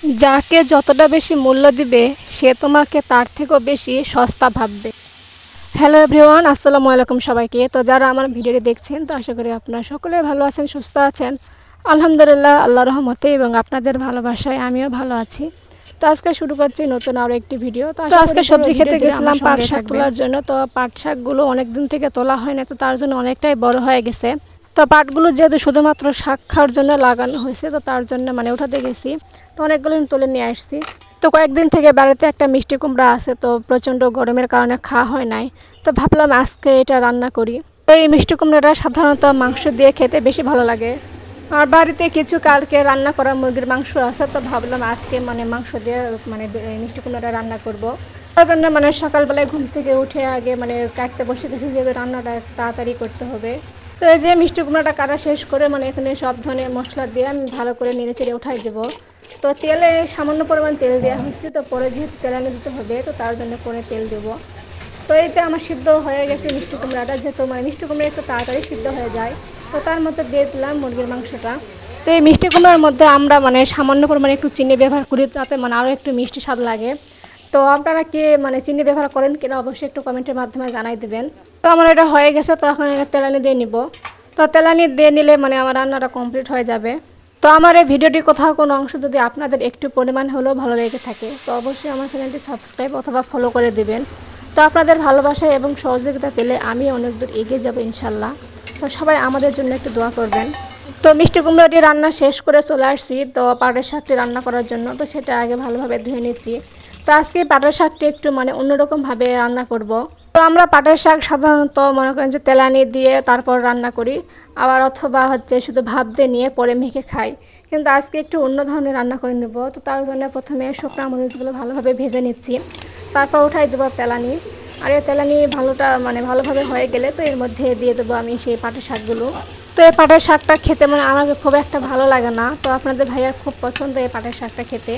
যাকে যতটা বেশি মূল্য দিবে সে তোমাকে তার থেকেও বেশি সস্তা ভাববে। হ্যালো এভরিওয়ান, আসসালামু আলাইকুম সবাইকে। তো যারা আমার ভিডিওটি দেখছেন, তো আশা করি আপনারা সকলে ভালো আছেন, সুস্থ আছেন। আলহামদুলিল্লাহ, আল্লাহর রহমতে এবং আপনাদের ভালোবাসায় আমিও ভালো আছি। তো আজকে শুরু করছি নতুন আরও একটি ভিডিও। তো আজকে সবজি খেতে গেছিলাম পাট শাক তোলার জন্য। তো পাট শাকগুলো অনেক দিন থেকে তোলা হয় না, তো তার জন্য অনেকটাই বড় হয়ে গেছে। তো পাটগুলো যেহেতু শুধুমাত্র শাক খাওয়ার জন্য লাগানো হয়েছে, তো তার জন্য উঠাতে গেছি। তো অনেকগুলো তুলে নিয়ে আসছি। তো কয়েকদিন থেকে বাড়িতে একটা মিষ্টি কুমড়া আছে, তো প্রচণ্ড গরমের কারণে খাওয়া হয় নাই। তো ভাবলাম আজকে এটা রান্না করি। তো এই মিষ্টি কুমড়াটা সাধারণত মাংস দিয়ে খেতে বেশি ভালো লাগে। আর বাড়িতে কিছু কালকে রান্না করা মুরগির মাংস আছে, তো ভাবলাম আজকে মাংস দিয়ে মিষ্টি কুমড়াটা রান্না করব। তার জন্য সকালবেলায় ঘুম থেকে উঠে আগে কাটতে বসে গেছি, যেহেতু রান্নাটা তাড়াতাড়ি করতে হবে। তো এই যে মিষ্টি কুমড়াটা কাটা শেষ করে এখানে সব ধরনের মশলা দিয়ে আমি ভালো করে নেড়ে চেড়ে উঠাই দেবো। তো তেলে সামান্য পরিমাণ তেল দেওয়া হয়েছে, তো পরে যেহেতু তেলানি দিতে হবে, তো তার জন্য পরে তেল দেবো। তো এতে আমার সিদ্ধ হয়ে গেছে মিষ্টি কুমড়াটা, যেহেতু মিষ্টি কুমড়া একটু তাড়াতাড়ি সিদ্ধ হয়ে যায়। তো তার মধ্যে দিয়ে দিলাম মুরগির মাংসটা। তো এই মিষ্টি কুমড়ার মধ্যে আমরা সামান্য পরিমাণে একটু চিনি ব্যবহার করি, যাতে আরও একটু মিষ্টি স্বাদ লাগে। তো আপনারা কি চিনি ব্যবহার করেন কিনা অবশ্যই একটু কমেন্টের মাধ্যমে জানাই দেবেন। তো আমার এটা হয়ে গেছে, তো এখন এটা তেলানি দিয়ে নিব। তো তেলানি দিয়ে নিলে আমার রান্নাটা কমপ্লিট হয়ে যাবে। তো আমার এই ভিডিওটি কোথাও কোনো অংশ যদি আপনাদের একটু পরিমাণ হলেও ভালো লেগে থাকে, তো অবশ্যই আমার চ্যানেলটি সাবস্ক্রাইব অথবা ফলো করে দেবেন। তো আপনাদের ভালোবাসা এবং সহযোগিতা পেলে আমি অনেক দূর এগিয়ে যাব ইনশাল্লাহ। তো সবাই আমাদের জন্য একটু দোয়া করবেন। তো মিষ্টি কুমড়াটি রান্না শেষ করে চলে আসছি তো পাটের শাকটি রান্না করার জন্য। তো সেটা আগে ভালোভাবে ধুয়ে নিচ্ছি। তো আজকে পাটের শাকটি একটু অন্যরকমভাবে রান্না করব। তো আমরা পাটের শাক সাধারণত মনে করেন যে তেলানি দিয়ে তারপর রান্না করি, আবার অথবা শুধু ভাপ দিয়ে নিয়ে পরে মেখে খাই। কিন্তু আজকে একটু অন্য ধরনের রান্না করে নেব। তো তার জন্য প্রথমে শুকনো মরিচগুলো ভালোভাবে ভেজে নিচ্ছি, তারপর উঠাই দেবো তেলানি। আর এই তেলানি ভালোভাবে হয়ে গেলে তো এর মধ্যে দিয়ে দেবো আমি সেই পাটের শাকগুলো। তো এই পাটের শাকটা খেতে আমাকে খুব একটা ভালো লাগে না, তো আপনাদের ভাইয়ার খুব পছন্দ এই পাটের শাকটা খেতে।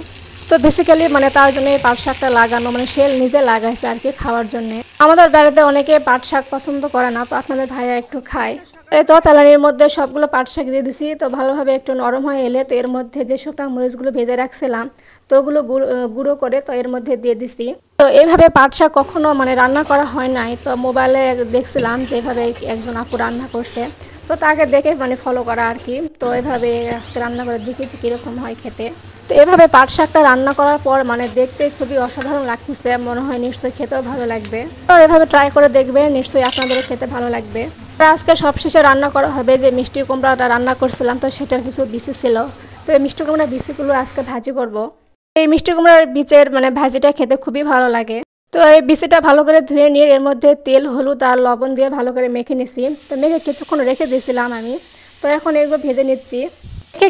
তো বেসিক্যালি তার জন্য এই পাট শাকটা লাগানো, সে নিজে লাগাইছে আর কি খাওয়ার জন্য। আমাদের বাড়িতে অনেকে পাট শাক পছন্দ করে না, তো আপনাদের ভাইয়া একটু খায়। এই তো তেলানির মধ্যে সবগুলো পাট শাক দিয়ে দিছি। তো ভালোভাবে একটু নরম হয়ে এলে তো এর মধ্যে যে শুকনো মরিচগুলো ভেজে রাখছিলাম, তো ওগুলো গুঁড়ো করে তো এর মধ্যে দিয়ে দিছি। তো এইভাবে পাট শাক কখনো রান্না করা হয় নাই। তো মোবাইলে দেখছিলাম যে এভাবে একজন আপু রান্না করছে, তো তাকে দেখে ফলো করা আর কি। তো এভাবে আজকে রান্না করে দেখেছি কীরকম হয় খেতে। তো এভাবে পাট শাকটা রান্না করার পর দেখতে খুবই অসাধারণ লাগতেছে, মনে হয় নিশ্চয়ই খেতেও ভালো লাগবে। তো এভাবে ট্রাই করে দেখবে, নিশ্চয়ই আপনাদেরও খেতে ভালো লাগবে। তো আজকে সবশেষে রান্না করা হবে যে মিষ্টি কুমড়াটা রান্না করছিলাম, তো সেটার কিছু বিচি ছিল। তো এই মিষ্টি কুমড়ার বিচিগুলো আজকে ভাজি করব। এই মিষ্টি কুমড়ার বীজের ভাজিটা খেতে খুবই ভালো লাগে। তো এই বিচিটা ভালো করে ধুয়ে নিয়ে এর মধ্যে তেল, হলুদ আর লবণ দিয়ে ভালো করে মেখে নিচ্ছি। তো মেখে কিছুক্ষণ রেখে দিয়েছিলাম আমি। তো এখন এগুলো ভেজে নিচ্ছি।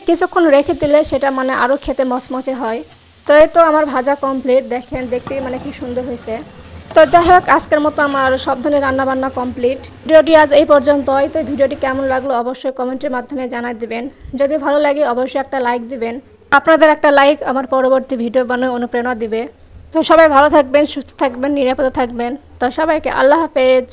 কিছুক্ষণ রেখে দিলে সেটা আরও খেতে মচমচে হয়। তো এই তো আমার ভাজা কমপ্লিট, দেখেন দেখতে কি সুন্দর হয়েছে। তো যাই হোক, আজকের মতো আমার সব ধরনের রান্নাবান্না কমপ্লিট। ভিডিওটি আজ এই পর্যন্তই। তো ভিডিওটি কেমন লাগলো অবশ্যই কমেন্টের মাধ্যমে জানাই দেবেন। যদি ভালো লাগে অবশ্যই একটা লাইক দিবেন। আপনাদের একটা লাইক আমার পরবর্তী ভিডিও বানানোর অনুপ্রেরণা দিবে। তো সবাই ভালো থাকবেন, সুস্থ থাকবেন, নিরাপদে থাকবেন। তো সবাইকে আল্লাহ হাফেজ।